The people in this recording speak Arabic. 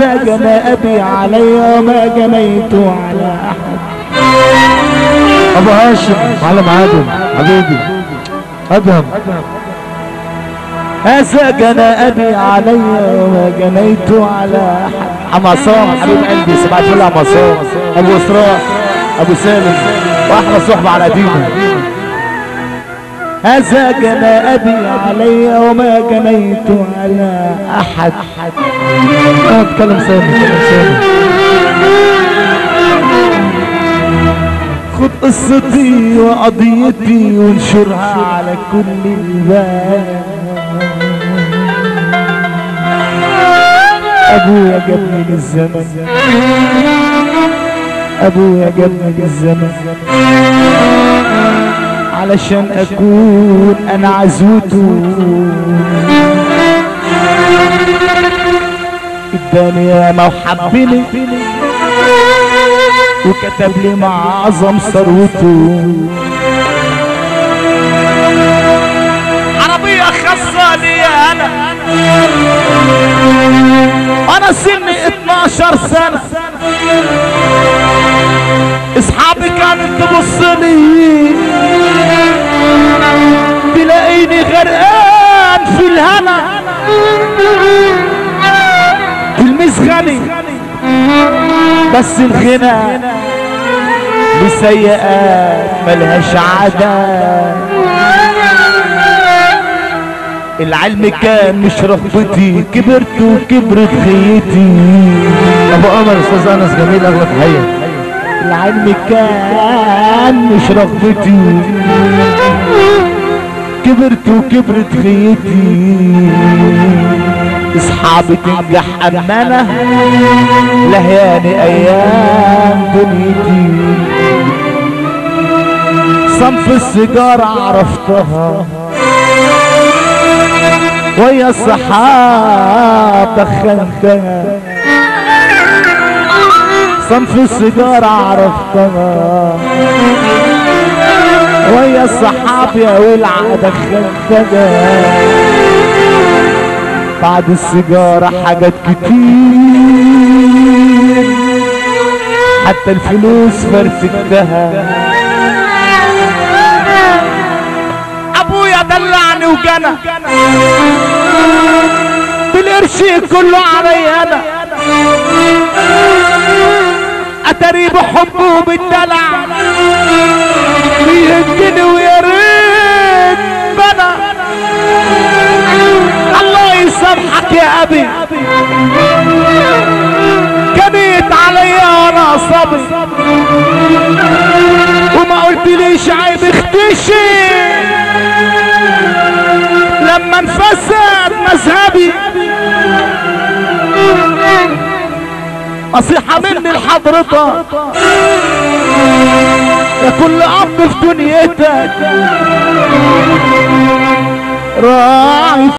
هذا جنى ابي علي وما جنيت على احد. ابو هاشم معلم عادل حبيبي ادهم. هذا جنى ابي علي وما جنيت على احد. عم عصام حبيب قلبي سمعت له عم عصام ابو اسراء ابو سالم واحلى صحبه على قديمه. هذا جنى ابي علي وما جنيت على احد. اتكلم سامي خد قصتي وقضيتي وانشرها على كل الباب. ابويا جابني للزمن، ابويا جابني للزمن علشان اكون انا عزوته. اداني ياما وحبني وكتب لي مع اعظم ثروته عربية خاصة لي انا سني 12 سنة. اصحابي كانت تبصلي تلاقيني غرقان في الهنا تلميذ غني بس الغنى لسيئات ملهاش عادة. العلم كان مش رغبتي كبرت وكبرت خيتي. ابو قمر استاذ انس جميل اغلى تحيه. العلم كان مش رغبتي كبرت وكبرت خيتي. اصحابي تنجح امانه لهياني ايام دنيتي. صنف السيجاره عرفتها ويا الصحاب دخنتها. صنف السيجاره عرفتها ويا الصحاب يا ولعه دخنتها. بعد السيجارة حاجات كتير حتى الفلوس فرتكتها. ابويا دلعني وجنى بالقرش كله عليا انا. اتاري بحبه وبالدلع بيهدني ويا ريت بنا. الله يسامحك يا ابي كنيت عليا وانا صبي وما قلتليش عيب اختشي لما انفسد مذهبي. نصيحة مني لحضرتك يا كل اب في دنيتك راعي